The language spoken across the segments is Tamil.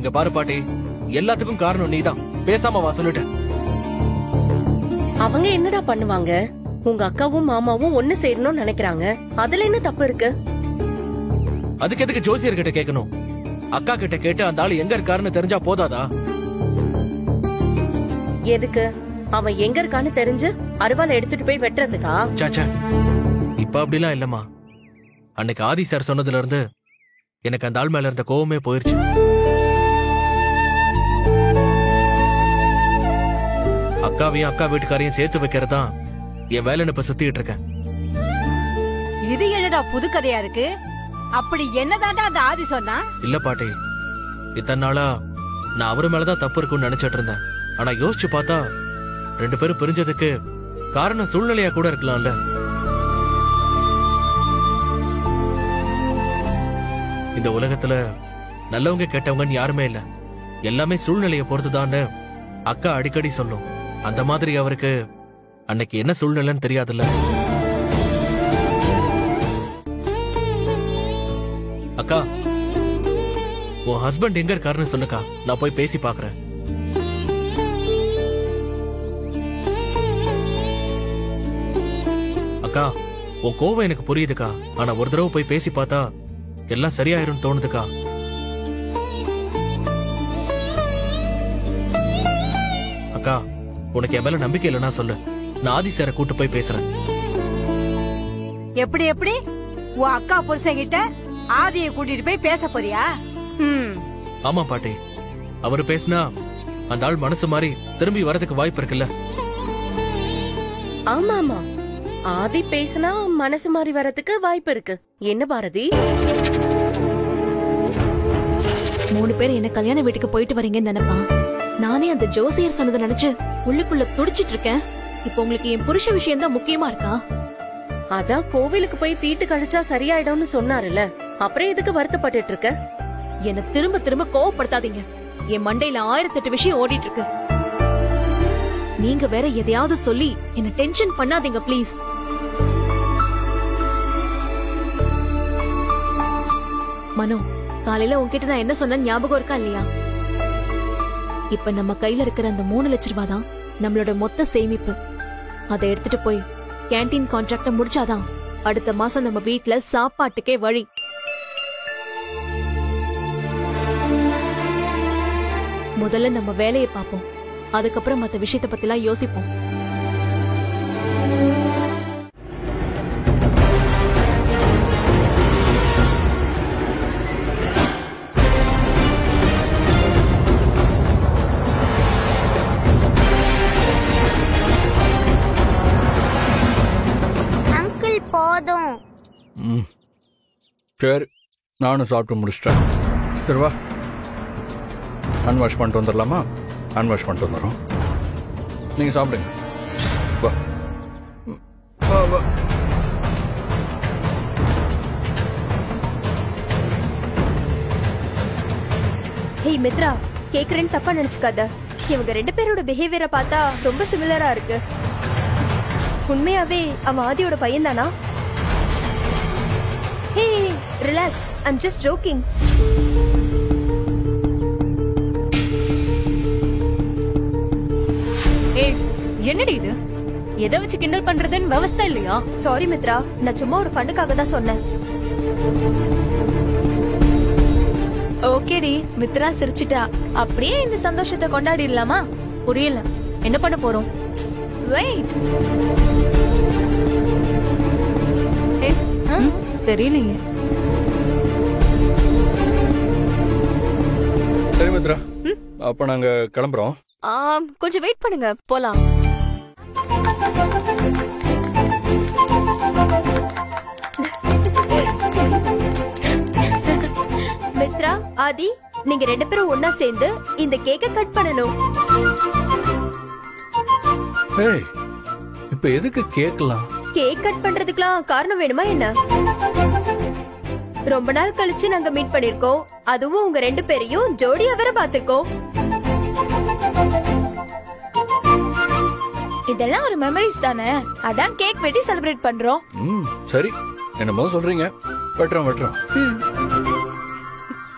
இங்க பாரு பாட்டி, எல்லாத்துக்கும் காரணம் நீதான். பேசாம வா சொல்லிட்டேன். அவங்க என்னடா பண்ணுவாங்க? உங்க அக்காவும் மாமாவும் ஒண்ணு சேரணும்னு நினைக்கிறாங்க. அதுல என்ன தப்பு இருக்கு? அதுக்கு எதுக்கு ஜோசியர் கிட்ட கேட்கணும்? அக்கா கிட்ட கேட்டு அந்த ஆளு எங்க இருக்காருன்னு தெரிஞ்சா போதாதா? எதுக்கு? அவன் எங்க இருக்கான்னு தெரிஞ்சு அருவாலை எடுத்துட்டு போய் வெட்டுறதுக்கா? சாச்சா, இப்ப அப்படிலாம் இல்லம்மா. அன்னைக்கு ஆதி சார் சொன்னதுல இருந்து எனக்கு அந்த ஆள் மேல இருந்த கோவமே போயிருச்சு. அக்காவையும் அக்கா வீட்டுக்காரையும் சேர்த்து வைக்கிறதா என் வேலைன்னு இப்ப சுத்திட்டு இருக்கேன். இது என்னடா புது கதையா இருக்கு? அப்படி என்னதாண்டா அந்த ஆதி சொன்னா? இல்ல பாட்டி, இத்தனை நாளா நான் அவரு மேலதான் தப்பு இருக்குன்னு நினைச்சிட்டு இருந்தேன். ஆனா யோசிச்சு பார்த்தா 2 பேரும் பிரிஞ்சதுக்கு காரணம் சூழ்நிலையா கூட இருக்கலாம்ல. இந்த உலகத்துல நல்லவங்க கெட்டவங்கன்னு யாருமே இல்ல, எல்லாமே சூழ்நிலையை பொறுத்துதான்னு அக்கா அடிக்கடி சொல்லும். அந்த மாதிரி அவருக்கு அன்னைக்கு என்ன சூழ்நிலைன்னு தெரியாதுல்ல. அக்கா, உன் ஹஸ்பண்ட் எங்க இருக்காருன்னு சொல்லுக்கா, நான் போய் பேசி பாக்குறேன். அக்கா, உன் கோவம் எனக்கு புரியுதுக்கா. ஆனா ஒரு தடவை போய் பேசி பார்த்தா எல்லாம் சரியாயிரும் தோணுதுக்கா. அக்கா, உனக்கு என் மேல நம்பிக்கை இல்லைன்னா சொல்லு, நான் ஆதி சாரை கூட்டு போய் பேசுறேன். எப்படி எப்படி உன் அக்கா புருஷங்கிட்ட ஆதியை கூட்டிட்டு போய் பேச போறியா? ஆமா பாட்டி, அவரு பேசினா அந்த ஆள் மனசு மாறி திரும்பி வரதுக்கு வாய்ப்பு இருக்குல்ல. ஆமா ஆமா, ஆதி பேசினா மனசு மாறி வரதுக்கு வாய்ப்பு இருக்கு. என்ன பாரதி? 3 பேர் என்ன கல்யாண வீட்டுக்கு போயிட்டு வரீங்கன்னு நினைப்பான். நானே அந்த ஜோசியர் சொன்னதை நினைச்சு உள்ளுக்குள்ள துடிச்சிட்டு இருக்கேன். இப்போ உங்களுக்கு என் புருஷ விஷயம் தான் முக்கியமா இருக்கா? அதான் கோவிலுக்கு போய் தீட்டு கழிச்சா சரியாயிடும்னு சொன்னாருல, அப்புறம் எதுக்கு வருத்தப்பட்டு இருக்க? என்ன திரும்ப திரும்ப கோவப்படுத்தாதீங்க. என் மண்டையில 1008 விஷயம் ஓடிட்டு இருக்கு. நீங்க வேற எதையாவது சொல்லி என்ன டென்ஷன் பண்ணாதீங்க ப்ளீஸ். மனோ, காலையில உன்கிட்ட நான் என்ன சொன்ன ஞாபகம் இருக்கா இல்லையா? இப்ப நம்ம கையில இருக்கிற அந்த 3 லட்சம் ரூபாய் தான் நம்மளோட மொத்த சேமிப்பு. அதை எடுத்துட்டு போய் கேண்டீன் கான்ட்ராக்ட முடிச்சாதான் அடுத்த மாசம் நம்ம வீட்ல சாப்பாட்டுக்கே வழி. முதல்ல நம்ம வேலையை பார்ப்போம், அதுக்கப்புறம் மத்த விஷயத்த பத்தி எல்லாம் யோசிப்போம். அங்கிள் போதும். சரி, நானும் சாப்பிட்டு முடிச்சிட்டேன். சரி வா, ஹேண்ட் வாஷ் பண்ணிட்டு வந்துடலாமா? ஹேண்ட் வாஷ் பண்ணிட்டு வந்துடுறோம். நீங்கள் சாப்பிடுங்க. வா வா வா. ஹேய் மித்ரா, கேக்குறேன்னு தப்பா நினைச்சுக்காத. இவங்க 2 பேரோட பிஹேவியரை பார்த்தா ரொம்ப சிமிலரா இருக்கு. உண்மையாவே அவன் ஆதியோட பையன் தானா? ஹே ரிலாக்ஸ், ஐம் ஜஸ்ட் ஜோக்கிங். என்னடி இது? எதை வச்சு கிண்டல் பண்றதுன்னு விவசாய இல்லையா? சாரி மித்ரா, நான் சும்மா ஒரு ஃபண்டுக்காக தான் சொன்னேன். ஓகேடி, மித்ரா சிரிச்சிட்டா. அப்படியே இந்த சந்தோஷத்தை கொண்டாடிடலாமா? புரியல, என்ன பண்ண போறோம்? வெயிட், தெரியலையே. சரி மித்ரா, அப்ப நாங்க கிளம்புறோம். கொஞ்சம் வெயிட் பண்ணுங்க, போலாம். மித்ரா, ஆதி, நீங்க 2 பேரும் ஒன்னா சேர்ந்து இந்த கேக்க கட் பண்ணணும். ஏய், இப்ப எதுக்கு கேக்கலாம்? கேக் கட் பண்றதுக்குலாம் காரணம் வேணுமா என்ன? ரொம்ப நாள் கழிச்சு நாங்க மீட் பண்ணிருக்கோம். அதுவும் உங்க 2 பேரையும் ஜோடியா வேற பாத்துருக்கோம். இதெல்லாம் ஒரு மெமரிஸ் தானே, அதான் கேக் வெட்டி செலிப்ரேட் பண்றோம். சரி, என்னமோ சொல்றீங்க. வெட்டுறோம் வெட்டுறோம்.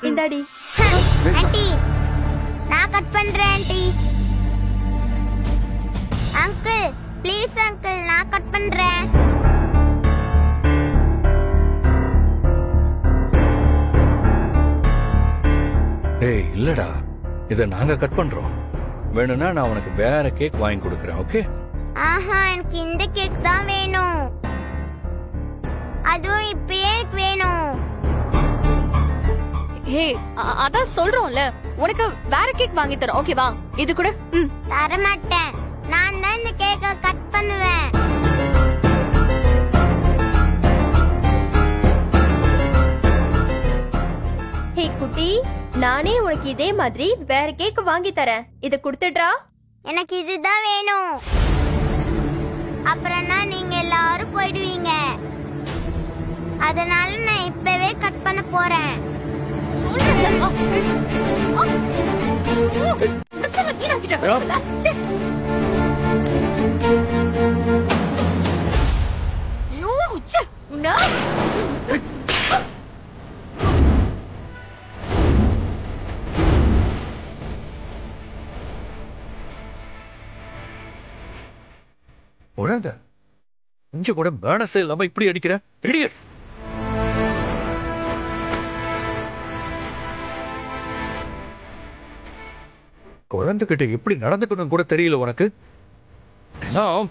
இந்தாடி. ஆண்டி, கட் பண்றேன் ஆண்டி. அங்கிள் ப்ளீஸ் அங்கிள், நான் கட் பண்றேன். ஏய் இல்லடா, இத நாங்க கட் பண்றோம். வேணும்னா நான் உனக்கு வேற கேக் வாங்கி கொடுக்கறேன். ஓகே? ஆஹா, எனக்கு இந்த கேக் தான் வேணும். அதுவும் இப்பயே எனக்கு வேணும். ஹே, அதான் சொல்றோம்ல, உனக்கு வேற கேக் வாங்கி தரோம். ஓகேவா? இது கூட தர மாட்டேன். நான் தான் இந்த கேக்க கட் பண்ணுவேன். ஹே குட்டி, நானே உனக்கு இதே மாதிரி வேற கேக் வாங்கி தரேன். இத கொடுத்துடுறா. எனக்கு இதுதான் வேணும். அப்புறம்னா நீங்க எல்லாரும் போயிடுவீங்க. அதனால நான் இப்பவே கட் பண்ண போறேன். குழந்தை கொஞ்சம் கூட மேனஸே இல்லாம இப்படி அடிக்கிற இடியட். குழந்தைகிட்ட எப்படி நடந்துக்கணும் கூட தெரியல உனக்கு. எல்லாம்